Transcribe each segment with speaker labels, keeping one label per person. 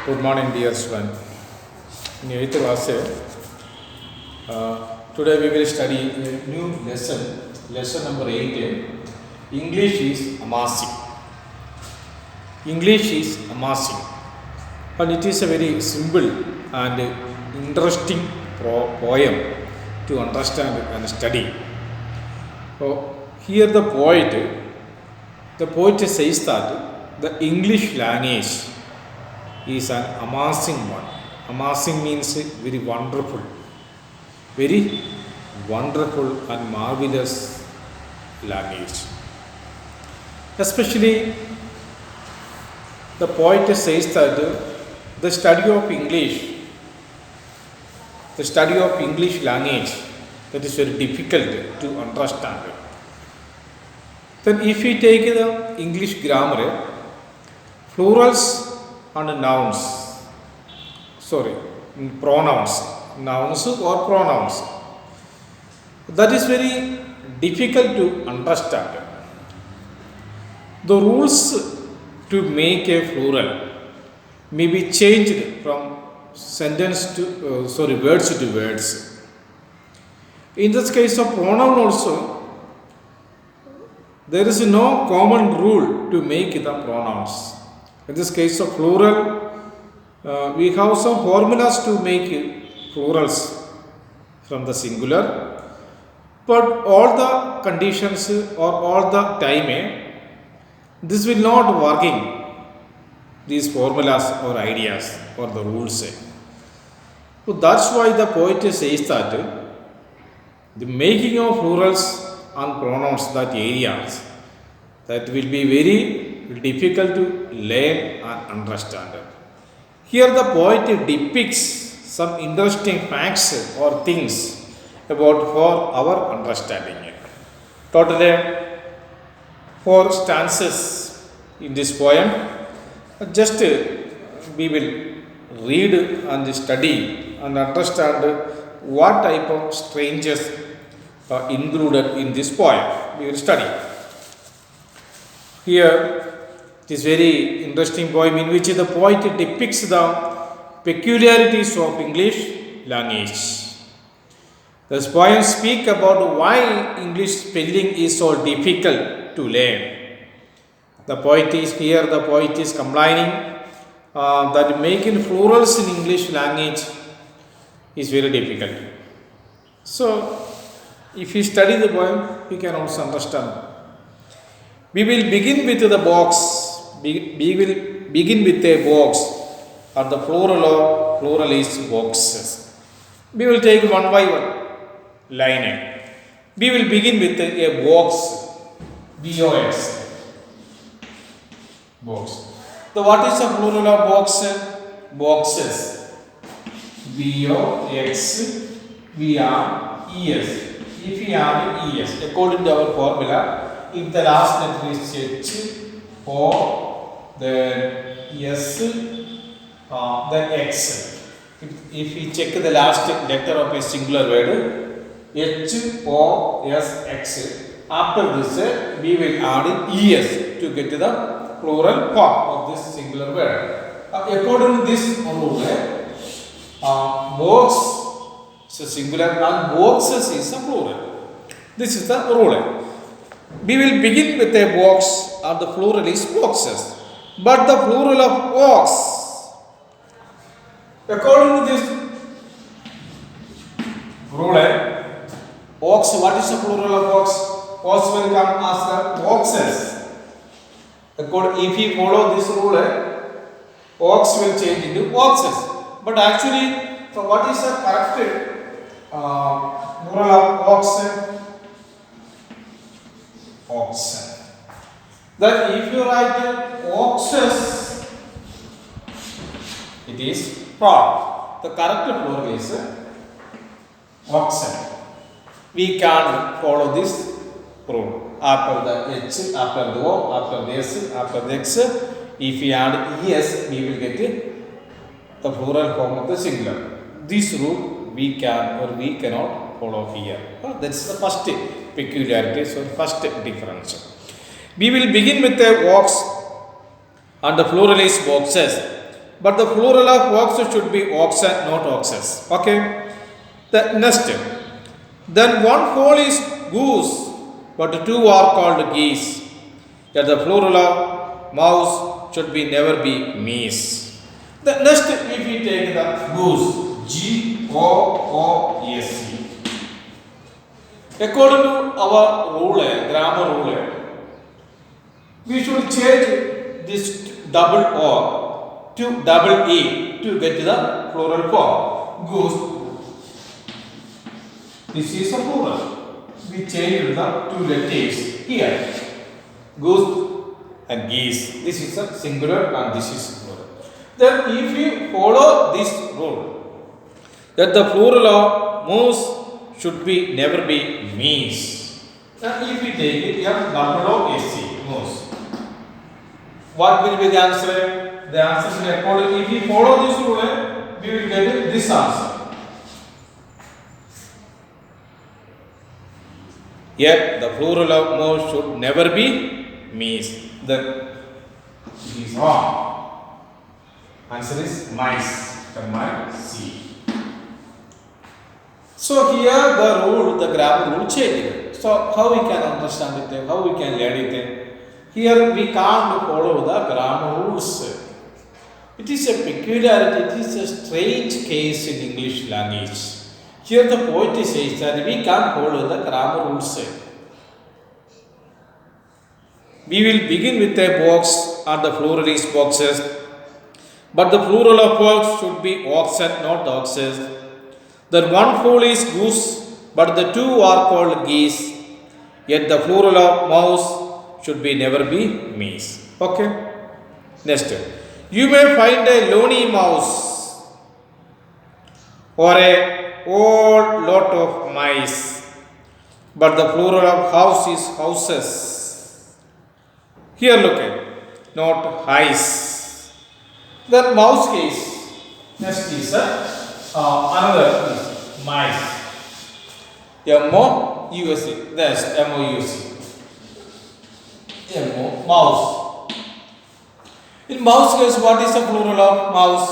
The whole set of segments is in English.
Speaker 1: Good morning, dear student. In 8th class, today we will study a new lesson number 8. English is amassing. English is amassing. And it is a very simple and interesting poem to understand and study. So, here the poet says that the English language is an amassing one. Amassing means very wonderful and marvelous language. Especially, the poet says that the study of English language, that is very difficult to understand. Then, if we take the English grammar, plurals and pronouns or pronouns, that is very difficult to understand. The rules to make a plural may be changed from words to words. In this case of pronoun also, there is no common rule to make the pronouns. In this case of plural, we have some formulas to make plurals from the singular, but all the conditions or all the time, this will not working, these formulas or ideas or the rules. So that's why the poet says that the making of plurals and pronouns, that areas, that will be very difficult to learn and understand. Here the poet depicts some interesting facts or things about for our understanding. Totally 4 stanzas in this poem. Just we will read and study and understand what type of strangers are included in this poem. We will study. Here it is very interesting poem in which the poet depicts the peculiarities of English language. This poem speaks about why English spelling is so difficult to learn. The poet is complaining that making plurals in English language is very difficult. So, if you study the poem, you can also understand. We will begin with the box. We will begin with a box, or the plural is boxes. We will take one by one line. We will begin with a box, box. Box. So what is the plural of box? Boxes. box. We are es. If we add es, according to our formula, if the last letter is H, O, then S, then X. If we check the last letter of a singular word, H, O, S, X, after this we will add ES to get the plural form of this singular word. According to this rule, box is a singular and boxes is a plural. This is the rule. We will begin with a box, and the plural is boxes. But the plural of box, according to this rule, box, what is the plural of box? Box will come as the boxes. If we follow this rule, box will change into boxes. But actually, so what is the correct plural of box? Oxen. That if you write oxes, it is wrong. The correct plural is oxen. We can follow this rule. After the H, after the O, after the S, after the X, if we add ES, we will get the plural form of the singular. This rule we can or we cannot follow here. That's the first peculiarity, so first difference. We will begin with a box and the plural is boxes. but the plural of ox should be oxen, not oxes. Okay. The next. Then one foal is goose, but two are called geese. Yet the plural of mouse should be never be meese. The next, if we take the goose, Goose. According to our rule, grammar rule, we should change this double O to double E to get the plural form. Goose. This is a plural. We change the two letters here. Goose and geese. This is a singular and this is plural. Then if we follow this rule, that the plural of moose should be never be meese. Now if we take it, M-O-O-S-E, moose. What will be the answer? The answer is according, if we follow this rule, we will get this answer. Yet the plural of mouse should never be meese. Then it is wrong. Answer is mice. M-I-C. So here the rule, the grammar rule changed. So how we can understand it? How we can learn it? Here we can't follow the grammar rules. It is a peculiarity. It is a strange case in English language. Here the poet says that we can't follow the grammar rules. We will begin with a box and the plural is boxes. But the plural of box should be oxen, not oxes. Then one foal is goose, but the two are called geese. Yet the plural of mouse should be never be meese. Okay. Next. You may find a lonely mouse or a whole lot of mice, but the plural of house is houses. Here look at, not highs. Then mouse case. Next is another is mice. M-O-U-S-E. That's M-O-U-S-E. M-O, mouse. In mouse case, what is the plural of mouse?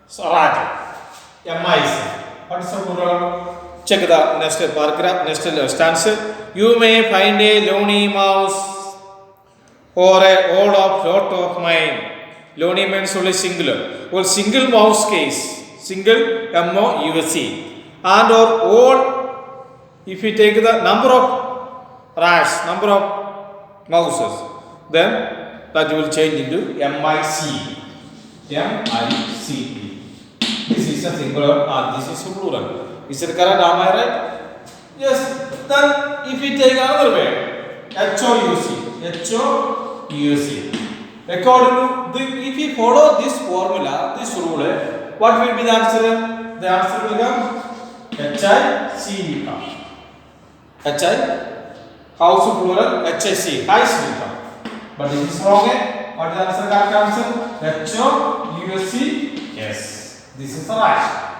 Speaker 1: So, rat. M-I-C. What is the plural? Check the next paragraph, next stanza. You may find a lonely mouse or a old of lot of mine. Lonely means only singular. Well, single mouse case. Single M-O-U-S-E. And or old, if we take the number of rats, number of mouses, then that will change into M-I-C. M-I-C-E. This is a singular and this is a plural. Is it correct? Am I right? Yes. Then if we take another way, H-O-U-C. H-O-U-C. According to if we follow this formula, this rule, what will be the answer? The answer will become H-I-C will come. H-I, house plural, H-I-C, highs will come. But it is wrong. What is the answer? Correct answer? H-O-U-S-C. Yes. This is the right.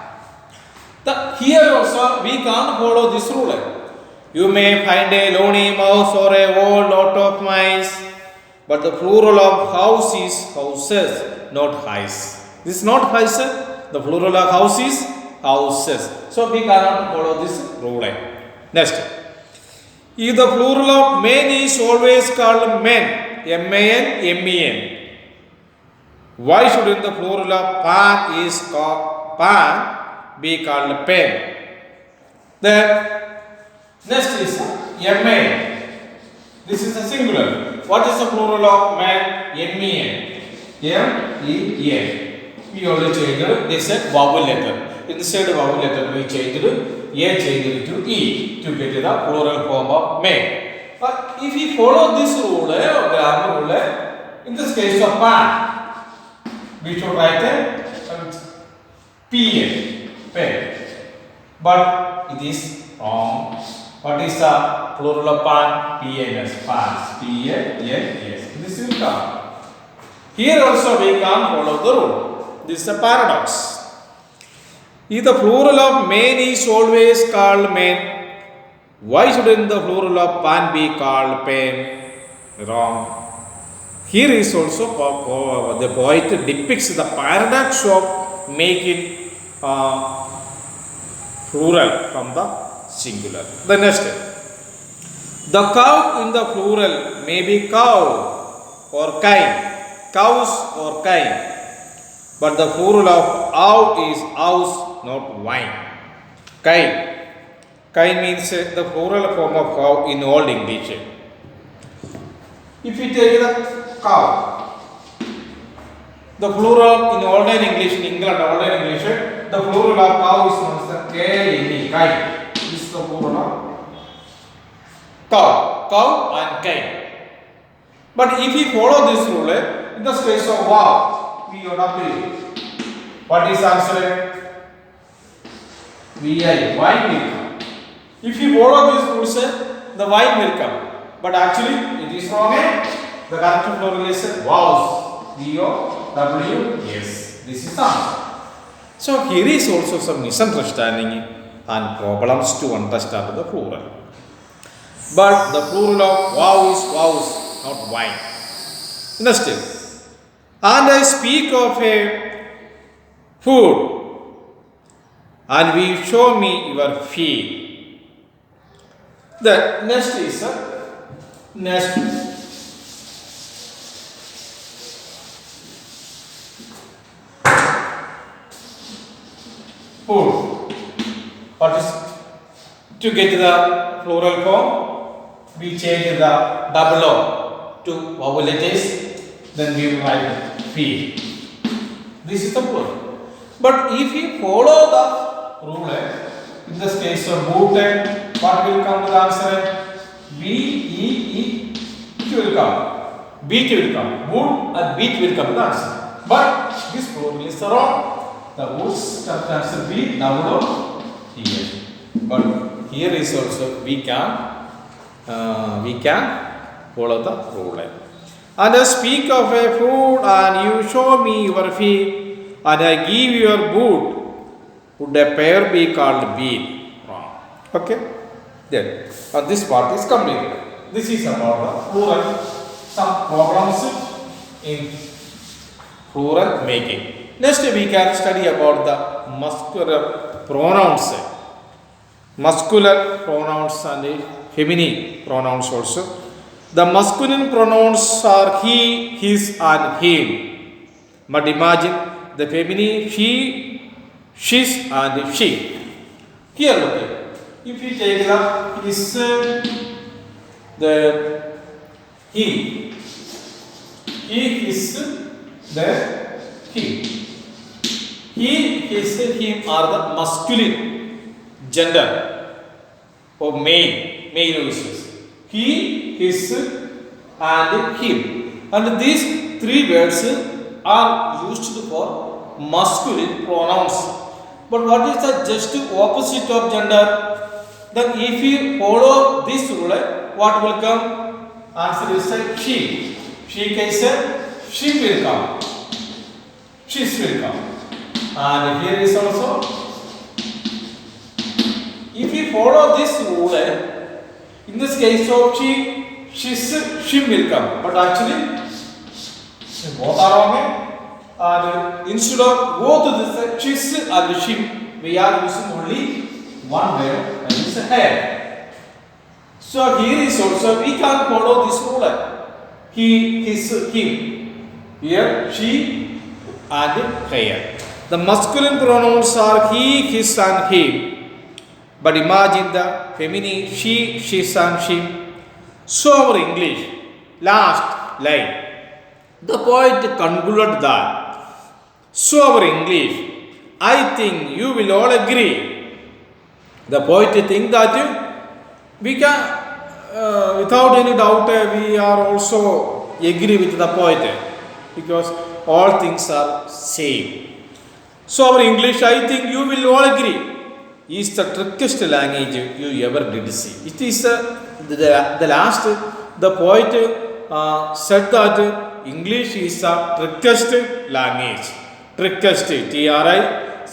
Speaker 1: Here also we can't follow this rule. You may find a lonely mouse or a whole lot of mice, but the plural of house is houses, not highs. This is not highs. The plural of house is houses. So we cannot follow this rule. Next. If the plural of men is always called men, M-A-N, M-E-N, why shouldn't the plural of pan is called pan be called pen? Then next is M-A-N. This is a singular. What is the plural of man? M-E-N. M-E-N. We already changed this is vowel letter. Instead of vowel letter, we changed A changed to E to get the plural form of man. But if we follow this rule or grammar rule, in this case of pan, we should write a P-N, pen. But it is wrong. What is the plural of pan? P-N-S, pans. P-N-S. This will come. Here also we can't follow the rule. This is a paradox. If the plural of men is always called men, why shouldn't the plural of pan be called pen? Wrong. Here is also the poet depicts the paradox of making plural from the singular. The next, the cow in the plural may be cow or kine, cows or kine, but the plural of ow is owls, not wine. Kine. Kine means the plural form of cow in Old English. If we take the cow, the plural in olden English, in England, olden English, the plural of cow is known as the kine. Kine. This is the plural of cow and kine. But if we follow this rule, in the space of wow, V-O-W, what is answer? V-I, wine will come. If you follow these rules, the wine will come. But actually, it is wrong. The correct plural is vows. V-O-W-S. This is answer. So here is also some misunderstanding and problems to understand the plural. But the plural of wow is vows, not wine. Next, and I speak of a food, and we show me your feet. The next is next. Food. What is to get the plural form? We change the double O to vowel letters, then we write feet. This is the plural. But if we follow the rule, in this case of boot, what will come to the answer? B-E-E, it will come. Beat will come. Boot and beat will come to the answer. But this plural is wrong. The boots come to answer B, double O, here. But here is also we can follow the rule. And I speak of a food, and you show me your feet, and I give you your boot. Would a pair be called bead? Wrong. Okay? Then, this part is completed. This is about the plural. Some problems in plural making. Next, we can study about the muscular pronouns. Muscular pronouns and the feminine pronouns also. The masculine pronouns are he, his, and him. But imagine the feminine she, she's, and she. Here, look. If we take the his, the he is the he. He, his, him are the masculine gender or male uses. He, his, and him. And these three words are used for masculine pronouns. But what is the just opposite of gender? Then if you follow this rule, what will come? Answer is she. She case she will come. She's will come. And here is also, if you follow this rule, in this case of she will come. But actually, both are wrong. And instead of both this she's and she, we are using only one word, that is hair. So here is also, we can follow this rule. He, his, him. Here, she and hair. The masculine pronouns are he, his, and him. But imagine the feminine she, she's, and she. So our English, last line, the poet concluded that. So our English, I think you will all agree. The poet thinks that we can, without any doubt, we are also agree with the poet, because all things are same. So our English, I think you will all agree, is the trickiest language you ever did see. It is the last, the poet said that English is the trickiest language. Trickiest, T-R-I-C-K-I-E-S-T.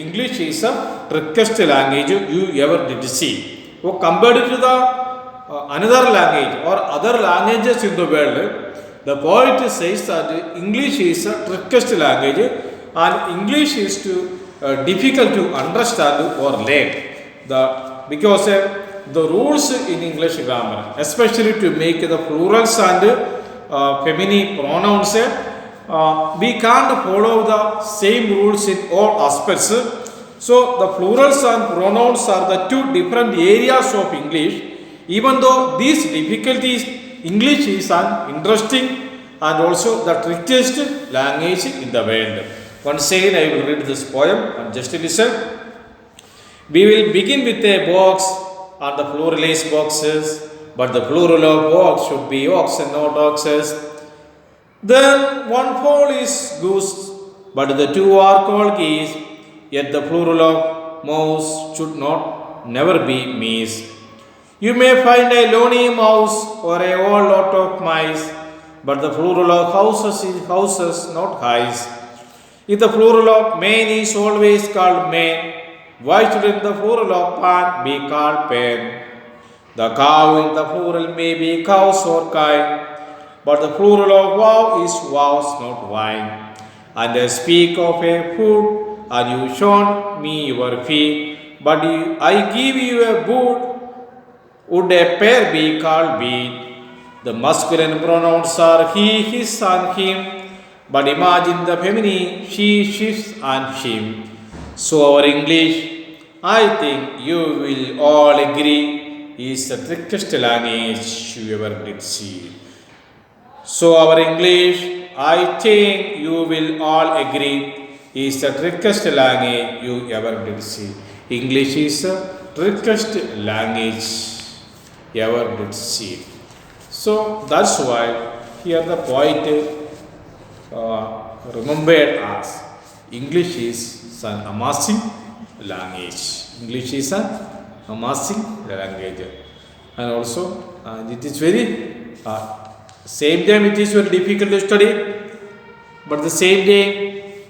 Speaker 1: English is the trickiest language you ever did see. So compared to the another language or other languages in the world, the poet says that English is a trickiest language and English is difficult to understand or learn. Because the rules in English grammar, especially to make the plurals and feminine pronouns, we can't follow the same rules in all aspects. So the plurals and pronouns are the two different areas of English. Even though these difficulties, English is an interesting and also the trickiest language in the world. Once again, I will read this poem and just listen. We will begin with a box and the plural is boxes, but the plural of box should be ox and not oxes. Then one foal is goose, but the two are called geese, yet the plural of mouse should never be meese. You may find a lonely mouse or a whole lot of mice, but the plural of houses is houses, not highs. If the plural of man is always called man, why shouldn't the plural of pan be called pen? The cow in the plural may be cows or kine, but the plural of wow is wows, not wine. And I speak of a food, and you shown me your feet, but I give you a boot. Would a pair be called bead? The masculine pronouns are he, his, and him, but imagine the feminine she, his, and him. So our English, I think you will all agree, is the trickiest language you ever did see. So our English, I think you will all agree, is the trickiest language you ever did see. English is the trickiest language you ever did see. So that's why here the poet remembered us. English is an amazing language. English is an amazing language, and also it is very same time it is very difficult to study, but the same day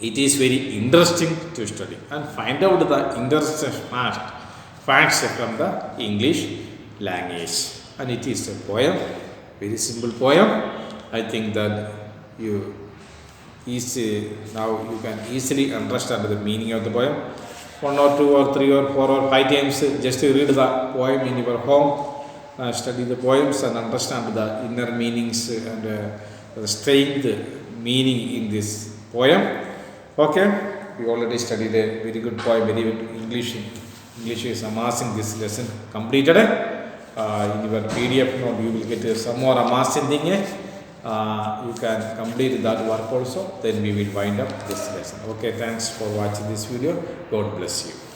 Speaker 1: it is very interesting to study and find out the interesting facts from the English language. And it is a poem, very simple poem. I think that you now you can easily understand the meaning of the poem. 1 or 2 or 3 or 4 or 5 times just read the poem in your home, study the poems and understand the inner meanings and the strength meaning in this poem. Okay, we already studied a very good poem, very good English. English is amazing. This lesson completed. In your PDF note you will get some more amazing thing. You can complete that work also. Then we will wind up this lesson. Okay, thanks for watching this video. God bless you.